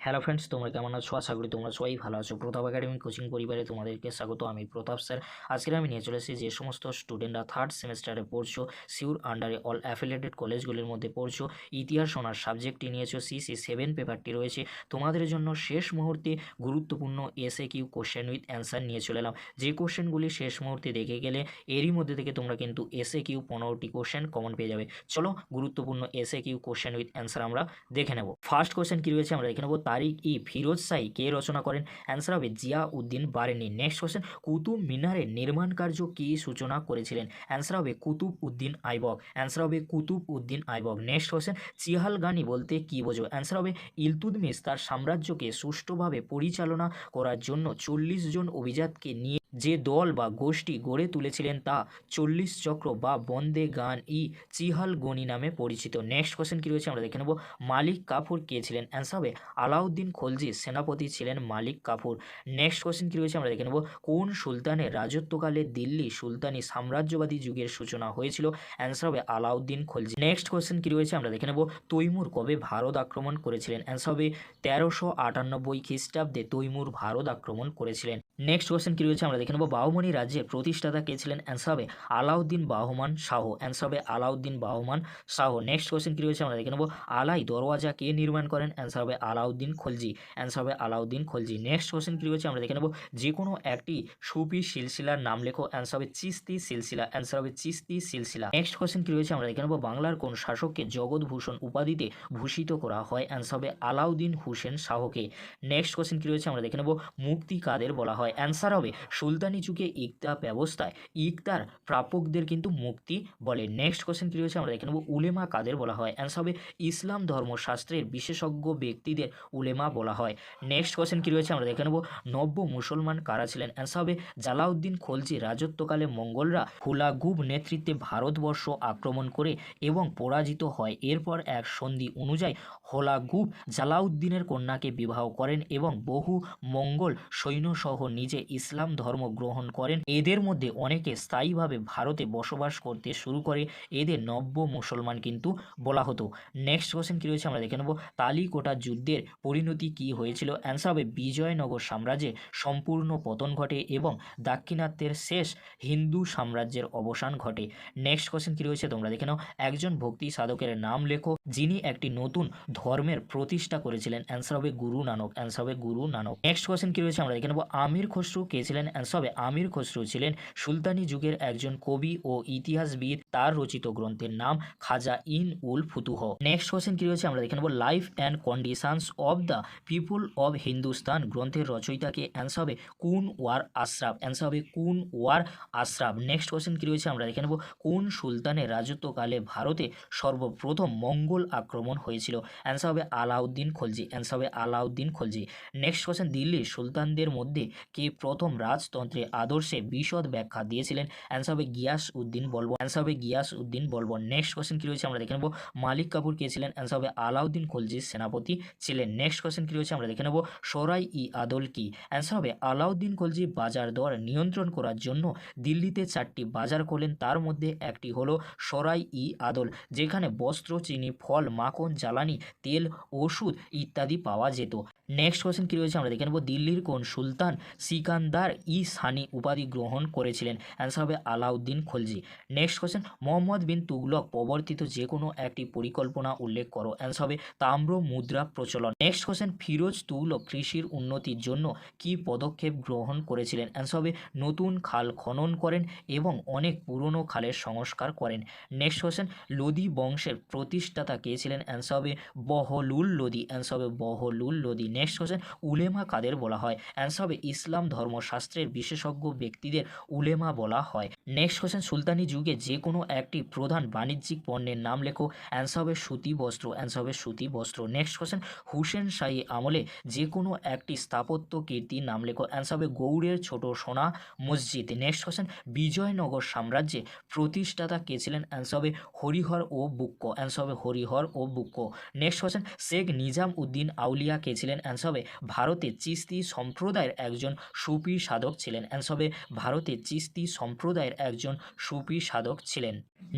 Hello friends, তোমরা কেমন আছো? আশা করি তোমরা সবাই ভালো আছো। প্রতাপ একাডেমি কোচিং পরিবারে তোমাদেরকে স্বাগত। আমি প্রতাপ স্যার। আজকে আমি নিয়ে চলে এসেছি যে সমস্ত স্টুডেন্টরা থার্ড সেমিস্টারে পড়ছো, সিউর আন্ডারে অল অ্যাফিলিয়েটেড কলেজগুলির মধ্যে পড়ছো, ইতিহাস অনার্স সাবজেক্টটি নিয়েছো, CC7 পেপারটি রয়েছে তোমাদের জন্য। শেষ মুহূর্তে গুরুত্বপূর্ণ SAQ কোশ্চেন উইথ অ্যান্সার নিয়ে চলে এলাম। যে কোশ্চেনগুলি শেষ মুহূর্তে দেখে গেলে এরই মধ্যে থেকে তোমরা কিন্তু SAQ 15টি কোশ্চেন কমন পেয়ে যাবে। চলো গুরুত্বপূর্ণ SAQ কোশ্চেন উইথ অ্যান্সার আমরা দেখে নেব। ফার্স্ট কোশ্চেন কি রয়েছে আমরা দেখে নেব। তারিক ই ফিরোজ শাহী কে রচনা করেন? অ্যান্সার হবে জিয়া উদ্দিন বারেনি। নেক্সট কোশ্চেন, কুতুব মিনারের নির্মাণ কার্য কি সূচনা করেছিলেন? অ্যান্সার হবে কুতুব উদ্দিন আইবক। অ্যান্সার হবে কুতুব উদ্দিন আইবক। নেক্সট কোশ্চেন, চিহালগানি বলতে কি বোঝো? অ্যান্সার হবে ইলতুৎমিশ তার সাম্রাজ্যকে সুষ্ঠুভাবে পরিচালনা করার জন্য 40 জন অভিজাতকে নিয়ে যে দল বা গোষ্ঠী গড়ে তুলেছিলেন তা 40 চক্র বা বন্দে গান ই চিহালগনি নামে পরিচিত। নেক্সট কোশ্চেন কি রয়েছে আমরা দেখে নেব। মালিক কাফুর কে ছিলেন? অ্যান্সার হবে আলাউদ্দিন খলজির সেনাপতি ছিলেন মালিক কাফুর। নেক্সট কোশ্চেন কি রয়েছে আমরা দেখে নেব। কোন সুলতানের রাজত্বকালে দিল্লি সুলতানি সাম্রাজ্যবাদী যুগের সূচনা হয়েছিল? অ্যান্সার হবে আলাউদ্দিন খলজি। নেক্সট কোশ্চেন কি রয়েছে আমরা দেখে নেব। তৈমুর কবে ভারত আক্রমণ করেছিলেন? অ্যান্সার হবে 1398 খ্রিস্টাব্দে তৈমুর ভারত আক্রমণ করেছিলেন। নেক্সট কোশ্চেন কি রয়েছে আমরা দেখে নেব। বাহুমনি রাজ্যের প্রতিষ্ঠাতা কে ছিলেন? অ্যান্সার হবে আলাউদ্দিন বাহমান শাহ। অ্যান্সার হবে আলাউদ্দিন বাহমান শাহ। নেক্সট কোশ্চেন কি রয়েছে আমরা দেখে নেব। আলাই দরওয়াজা কে নির্মাণ করেন? অ্যান্সার হবে আলাউদ্দিন খলজি। অ্যান্সার হবে আলাউদ্দিন খলজি। নেক্সট কোশ্চেন কি রয়েছে আমরা দেখে নেব। যে কোনো একটি সুফি সিলসিলার নাম লেখো। অ্যান্সার হবে চিস্তি সিলসিলা। অ্যান্সার হবে চিস্তি সিলসিলা। নেক্সট কোশ্চেন কি রয়েছে আমরা দেখে নেব। বাংলার কোন শাসককে জগৎভূষণ উপাধিতে ভূষিত করা হয়? অ্যান্সার হবে আলাউদ্দিন হুসেন শাহকে। নেক্সট কোশ্চেন কি রয়েছে আমরা দেখে নেব। মুক্তি কাদের বলা হয়? অ্যান্সার হবে সুলতানি যুগে ইকতা ব্যবস্থায় ইকতার প্রাপকদের কিন্তু মুক্তি বলে। নেক্সট কোশ্চেন কি রয়েছে আমরা দেখে নেব। উলেমা কাদের বলা হয়? অ্যান্সার হবে ইসলাম ধর্মশাস্ত্রের বিশেষজ্ঞ ব্যক্তিদের উলেমা বলা হয়। নেক্সট কোশ্চেন কি রয়েছে আমরা দেখে নেব। নব্য মুসলমান কারা ছিলেন? অ্যান্সার হবে জালাউদ্দিন খলজি রাজত্বকালে মঙ্গলরা হুলাগুব নেতৃত্বে ভারতবর্ষ আক্রমণ করে এবং পরাজিত হয়। এরপর এক সন্ধি অনুযায়ী হোলাগুব জালাউদ্দিনের কন্যাকে বিবাহ করেন এবং বহু মঙ্গল সৈন্যসহ নিজে ইসলাম ধর্ম গ্রহণ করেন। এদের মধ্যে অনেকে স্থায়ীভাবে ভারতে বসবাস করতে শুরু করে। এদের নব্য মুসলমান কিন্তু বলা হতো। নেক্সট কোশ্চেন কি রয়েছে আমরা দেখে নেব। তালিকোটা যুদ্ধের পরিণতি কি হয়েছিল? অ্যান্সার হবে বিজয়নগর সাম্রাজ্যের সম্পূর্ণ পতন ঘটে এবং দাক্ষিণাত্যের শেষ হিন্দু সাম্রাজ্যের অবসান ঘটে। নেক্সট কোশ্চেন কি রয়েছে তোমরা দেখে নাও। একজন ভক্তি সাধকের নাম লেখো যিনি একটি নতুন ধর্মের প্রতিষ্ঠা করেছিলেন। অ্যান্সার হবে গুরু নানক। অ্যান্সার হবে গুরু নানক। নেক্সট কোশ্চেন কি রয়েছে আমরা দেখে নেব। আমির খসরু কে ছিলেন? অ্যান্সার হবে আমির খসরু ছিলেন সুলতানি যুগের একজন কবি ও ইতিহাসবিদ। তার রচিত গ্রন্থের নাম খাজা ইন উল ফুতুহ। নেক্সট কোশ্চেন কি রয়েছে আমরা দেখে নেব। Life and conditions of the people of Hindustan গ্রন্থের রচয়িতাকে? অ্যান্সার হবে কুন ওয়ার আশরাফ। অ্যান্সার হবে কুন ওয়ার আশরাফ। নেক্সট কোশ্চেন কি রয়েছে আমরা দেখে নেব। কোন সুলতানের রাজত্বকালে ভারতে সর্বপ্রথম মঙ্গল আক্রমণ হয়েছিল? অ্যান্সার হবে আলাউদ্দিন খলজি। অ্যান্সার হবে আলাউদ্দিন খলজি। নেক্সট কোশ্চেন, দিল্লির সুলতানদের মধ্যে কে প্রথম রাজতন্ত্রের আদর্শে বিশদ ব্যাখ্যা দিয়েছিলেন? অ্যান্সার হবে গিয়াস উদ্দিন বলবন। অ্যান্সার হবে গিয়াস উদ্দিন বলবন। নেক্সট কোশ্চেন কি রয়েছে আমরা দেখে নেব। মালিক কাফুর কে ছিলেন? অ্যান্সার হবে আলাউদ্দিন খলজির সেনাপতি ছিলেন। নেক্সট কোশ্চেন কি রয়েছে আমরা দেখে নেব। সরাই ই আদল কি? অ্যান্সার হবে আলাউদ্দিন খলজি বাজার দর নিয়ন্ত্রণ করার জন্য দিল্লিতে 4টি বাজার খোলেন। তার মধ্যে একটি হলো সরাই ই আদল, যেখানে বস্ত্র, চিনি, ফল, মাখন, জ্বালানি, তেল, ওষুধ ইত্যাদি পাওয়া যেত। নেক্সট কোশ্চেন কি রয়েছে আমরা দেখে নেব। দিল্লির কোন সুলতান সিকান্দার ই সানি উপাধি গ্রহণ করেছিলেন? অ্যান্সার হবে আলাউদ্দিন খলজি। নেক্সট কোশ্চেন, মোহাম্মদ বিন তুগলক প্রবর্তিত যে কোনো একটি পরিকল্পনা উল্লেখ করো। অ্যান্সার হবে তাম্র মুদ্রা প্রচলন। নেক্সট কোশ্চেন, ফিরোজ তুগলক কৃষির উন্নতির জন্য কি পদক্ষেপ গ্রহণ করেছিলেন? অ্যান্সার হবে নতুন খাল খনন করেন এবং অনেক পুরনো খালের সংস্কার করেন। নেক্সট কোশ্চেন, লোদি বংশের প্রতিষ্ঠাতা কে ছিলেন? অ্যান্সার হবে বহলুল লোদি। অ্যান্সার হবে বহলুল লোদি। নেক্সট কোশ্চেন, উলেমা কাদের বলা হয়? অ্যান্সার হবে ইসলাম ধর্মশাস্ত্রের বিশেষজ্ঞ ব্যক্তিদের উলেমা বলা হয়। নেক্সট কোশ্চেন, সুলতানি যুগে যে কোনো একটি প্রধান বাণিজ্যিক পণ্যের নাম লেখো। অ্যান্সার হবে সুতি বস্ত্র। অ্যান্সার হবে সুতি বস্ত্র। নেক্সট কোশ্চেন, হুসেন শাহী আমলে যে কোনো একটি স্থাপত্য কীর্তির নাম লেখো। অ্যান্সার হবে গৌড়ের ছোট সোনা মসজিদ। নেক্সট কোশ্চেন, বিজয়নগর সাম্রাজ্যে প্রতিষ্ঠাতা কে ছিলেন? অ্যান্সার হবে হরিহর ও বুক্কো। অ্যান্সার হবে হরিহর ও বুক্কো। নেক্সট কোশ্চেন, শেখ নিজাম উদ্দিন আউলিয়া কে ছিলেন? অ্যান্সার হবে ভারতে চিস্তি সম্প্রদায়ের একজন সুফি সাধক ছিলেন। অ্যান্সার হবে ভারতে চিস্তি সম্প্রদায়ের একজন সুফি সাধক ছিলেন।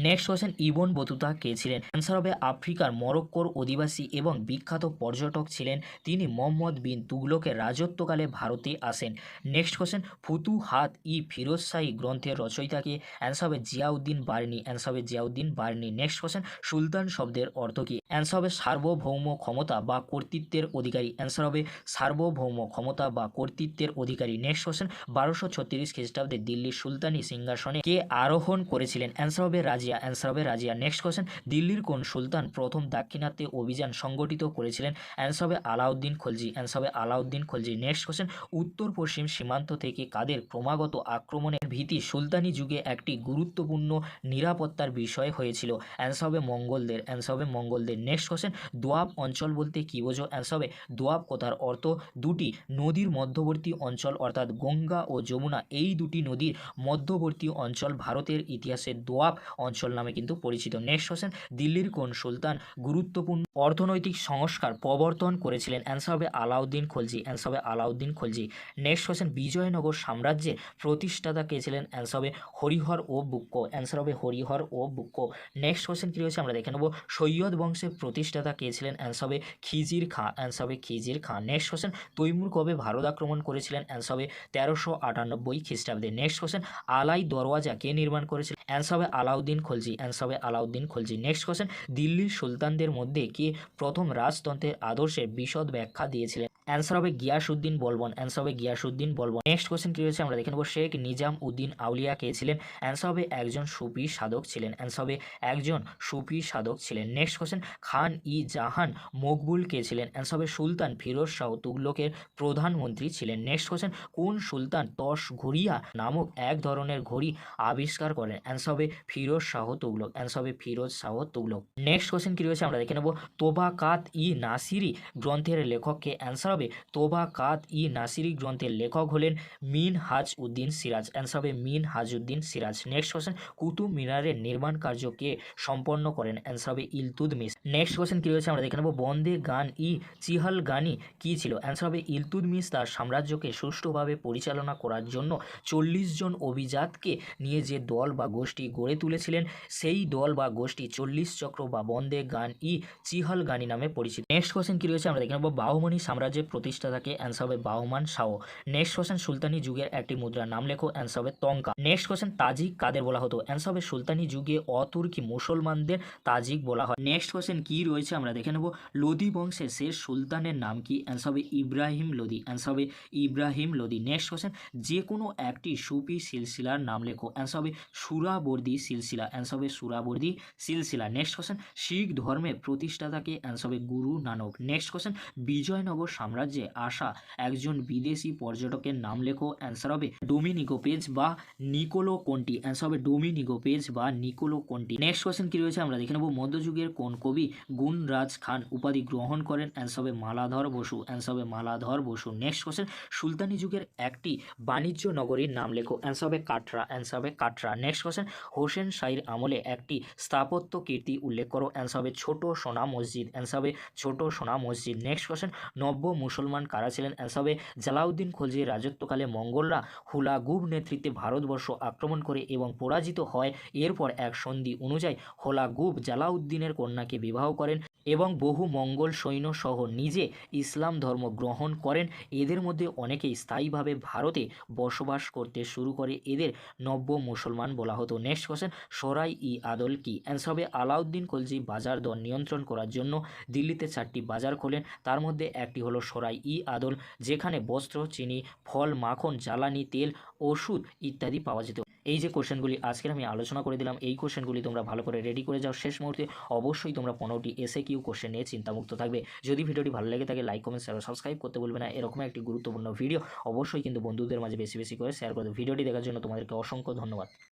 নেক্সট কোশ্চেন ইবন বতুতা কে ছিলেন? অ্যান্সার হবে আফ্রিকার মরক্কোর অধিবাসী এবং বিখ্যাত পর্যটক ছিলেন তিনি। মোহাম্মদ বিন তুগলকের রাজত্বকালে ভারতে আসেন। নেক্সট কোশ্চেন ফুতুহাত ই ফিরোজ শাহী গ্রন্থের রচয়িতাকে? অ্যান্সার হবে জিয়াউদ্দিন বার্নি। অ্যান্সার হবে জিয়াউদ্দিন বার্নি। নেক্সট কোশ্চেন সুলতান শব্দের অর্থ কী? অ্যান্সার হবে সার্বভৌম ক্ষমতা বা কর্তৃত্বের অধিকারী। অ্যান্সার হবে সার্বভৌম ক্ষমতা বা কর্তৃত্বের অধিকারী। নেক্সট কোশ্চেন 1236 খ্রিস্টাব্দে দিল্লির সুলতানি সিংহাসনে কে আরোহণ করেছিলেন? অ্যান্সার হবে রাজিয়া। অ্যান্সার হবে রাজিয়া। নেক্সট কোশ্চেন দিল্লির কোন সুলতান প্রথম দাক্ষিণাত্যে অভিযান সংগঠিত করেছিলেন? অ্যান্সার হবে আলাউদ্দিন খলজি। অ্যান্সার হবে আলাউদ্দিন খলজি। নেক্সট কোশ্চেন উত্তর পশ্চিম সীমান্ত থেকে কাদের ক্রমাগত আক্রমণের ভীতি সুলতানি যুগে একটি গুরুত্বপূর্ণ নিরাপত্তার বিষয় হয়েছিল? অ্যান্সার হবে মঙ্গলদের। অ্যান্সার হবে মঙ্গলদের। নেক্সট কোশ্চেন দোয়াব অঞ্চল বলতে কী বোঝো? অ্যান্সার হবে দোয়াব কথার অর্থ দুটি নদীর মধ্যবর্তী অঞ্চল, অর্থাৎ গঙ্গা ও যমুনা এই দুটি নদীর মধ্যবর্তী অঞ্চল ভারতের ইতিহাসে দোয়াব অঞ্চল নামে কিন্তু পরিচিত। নেক্সট কোশ্চেন দিল্লির কোন সুলতান গুরুত্বপূর্ণ অর্থনৈতিক সংস্কার প্রবর্তন করেছিলেন? অ্যান্সার হবে আলাউদ্দিন খলজি। অ্যান্সার হবে আলাউদ্দিন খলজি। নেক্সট কোশ্চেন বিজয়নগর সাম্রাজ্যের প্রতিষ্ঠাতা কে ছিলেন? অ্যান্সার হবে হরিহর ও বুক্কো। অ্যান্সার হবে হরিহর ও বুক্কো। নেক্সট কোশ্চেন কী রয়েছে আমরা দেখে নেব সৈয়দ বংশের প্রতিষ্ঠাতা কে ছিলেন? অ্যান্সার হবে খিজির খাঁ। অ্যান্সার হবে খিজির খাঁ। নেক্সট কোশ্চেন তৈমুর কবে ভারত আক্রমণ করেছিলেন? অ্যান্সার হবে 1398 খ্রিস্টাব্দে। নেক্সট কোশ্চেন আলাই দরওয়াজা কে নির্মাণ করেছিলেন? অ্যান্সার হবে আলাউদ্দিন খলজি। অ্যান্সার হবে আলাউদ্দিন খলজি। নেক্সট কোশ্চেন দিল্লির সুলতানদের মধ্যে কে প্রথম রাজতন্ত্রের আদর্শের বিশদ ব্যাখ্যা দিয়েছিলেন? অ্যান্সার হবে গিয়াসউদ্দিন বলবন। অ্যান্সার হবে গিয়াসউদ্দিন বলবন। নেক্সট কোশ্চেন কী রয়েছে আমরা দেখে নেব শেখ নিজাম উদ্দিন আউলিয়া কে ছিলেন? অ্যান্সার হবে একজন সুফি সাধক ছিলেন। অ্যান্সার হবে একজন সুফি সাধক ছিলেন। নেক্সট কোশ্চেন খান ই জাহান মকবুল কে ছিলেন? অ্যান্সার হবে সুলতান ফিরোজ শাহ তুগলকের প্রধানমন্ত্রী ছিলেন। নেক্সট কোশ্চেন কোন সুলতান তস ঘড়িয়া নামক এক ধরনের ঘড়ি আবিষ্কার করেন? অ্যান্সার হবে ফিরোজ শাহ তুগলক। অ্যান্সার হবে ফিরোজ শাহ তুগলক। নেক্সট কোশ্চেন কী রয়েছে আমরা দেখে নেব তোবাকাত ই নাসিরি গ্রন্থের লেখককে? অ্যান্সার হবে তোবাকাত ই নাসিরি গ্রন্থের লেখক হলেন মিনহাজ উদ্দিন সিরাজ। অ্যান্সার হবে মিনহাজ উদ্দিন সিরাজ। নেক্সট কোশ্চেন কুতুব মিনারের নির্মাণ কার্য কে সম্পন্ন করেন? অ্যান্সার হবে ইলতুৎমিশ। নেক্সট কোশ্চেন কী রয়েছে আমরা দেখে নেব বন্দে গান ই চিহলগানি কী ছিল? অ্যান্সার হবে ইলতুৎমিশ তার সাম্রাজ্যকে সুষ্ঠুভাবে পরিচালনা করার জন্য 40 জন অভিজাতকে নিয়ে যে দল বা গোষ্ঠী গড়ে তুলেছিলেন সেই দল বা গোষ্ঠী 40 চক্র বা বন্দে গান ই চিহলগানি নামে পরিচিত। নেক্সট কোশ্চেন কী রয়েছে আমরা দেখে নেব বাহুমনি সাম্রাজ্যের প্রতিষ্ঠাতাকে? অ্যান্সার হবে বাহুমান শাহ। নেক্সট কোশ্চেন সুলতানি যুগের একটি মুদ্রার নাম লেখো? অ্যান্সার হবে তঙ্কা। নেক্সট কোশ্চেন তাজিক কাদের বলা হতো? অ্যান্সার হবে সুলতানি যুগে অতুর্কি মুসলমানদের তাজিক বলা হয়। নেক্সট কোশ্চেন কী রয়েছে আমরা দেখে নেব লোদি বংশের শেষ সুলতানের নাম কি? অ্যান্সার হবে ইব্রাহিম লোদি। অ্যান্সার হবে ইব্রাহিম লোদি। নেক্সট কোশ্চেন যে কোনো একটি সুফি সিলসিলার নাম লেখো? অ্যান্সার হবে সুরাবর্দি সিলসিলা। অ্যান্সার হবে সুরাবর্দি সিলসিলা। নেক্সট কোশ্চেন শিখ ধর্মের প্রতিষ্ঠাতাকে? অ্যান্সার হবে গুরু নানক। নেক্সট কোশ্চেন বিজয়নগর সাম্রাজ্যে আসা একজন বিদেশি পর্যটকের নাম লেখো? অ্যান্সার হবে ডোমিনিগো পেজ বা নিকোলো কন্টি। অ্যান্সার হবে ডোমিনিগো পেজ বা নিকোলো কন্টি। নেক্সট কোশ্চেন কী রয়েছে আমরা দেখে নেব মধ্যযুগের কোন কবি গুণরাজ খান উপাধি গ্রহণ করেন? অ্যান্সার হবে মালাধর বসু। অ্যান্সার হবে মালাধর বসু। নেক্সট কোশ্চেন সুলতানি যুগের একটি বাণিজ্য নগরীর নাম লেখো? অ্যান্সার হবে কাটরা। অ্যান্সার হবে কাটরা। নেক্সট কোশ্চেন হোসেন শাহীর আমলে একটি স্থাপত্য কীর্তি উল্লেখ করো? অ্যান্সার হবে ছোট সোনা মসজিদ। অ্যান্সার হবে ছোট সোনা মসজিদ। নেক্সট কোশ্চেন নব্য মুসলমান কারা ছিলেন? অ্যান্সার হবে জালাউদ্দিন খলজির রাজত্বকালে মঙ্গলরা হুলাগুব নেতৃত্বে ভারতবর্ষ আক্রমণ করে এবং পরাজিত হয়। এরপর এক সন্ধি অনুযায়ী হুলাগুব জালাউদ্দিনের কন্যাকে বিবাহ করেন এবং বহু মঙ্গল সৈন্য সহ নিজে ইসলাম ধর্ম গ্রহণ করেন। এদের মধ্যে অনেকেই স্থায়ীভাবে ভারতে বসবাস করতে শুরু করে। এদের নব্য মুসলমান বলা হতো। নেক্সট কোশ্চেন সরাই ই আদল কি? অ্যান্সার হবে আলাউদ্দিন খলজি বাজার দর নিয়ন্ত্রণ করার জন্য দিল্লিতে 4টি বাজার খোলেন। তার মধ্যে একটি হলো সরাই ই আদল, যেখানে বস্ত্র, চিনি, ফল, মাখন, জ্বালানি তেল, ওষুধ ইত্যাদি পাওয়া যেত। এই যে কোশ্চেনগুলি আজকের আমি আলোচনা করে দিলাম, এই কোশ্চেনগুলি তোমরা ভালো করে রেডি করে যাও। শেষ মুহূর্তে অবশ্যই তোমরা 15টি এসএকিউ কোশ্চেন নিয়ে চিন্তামুক্ত থাকবে। যদি ভিডিওটি ভালো লেগে থাকে লাইক, কমেন্ট, শেয়ার, সাবস্ক্রাইব করতে বলবে না। এরকম একটি গুরুত্বপূর্ণ ভিডিও অবশ্যই কিন্তু বন্ধুদের মাঝে বেশি বেশি করে শেয়ার করে দেবে। ভিডিওটি দেখার জন্য তোমাদেরকে অসংখ্য ধন্যবাদ।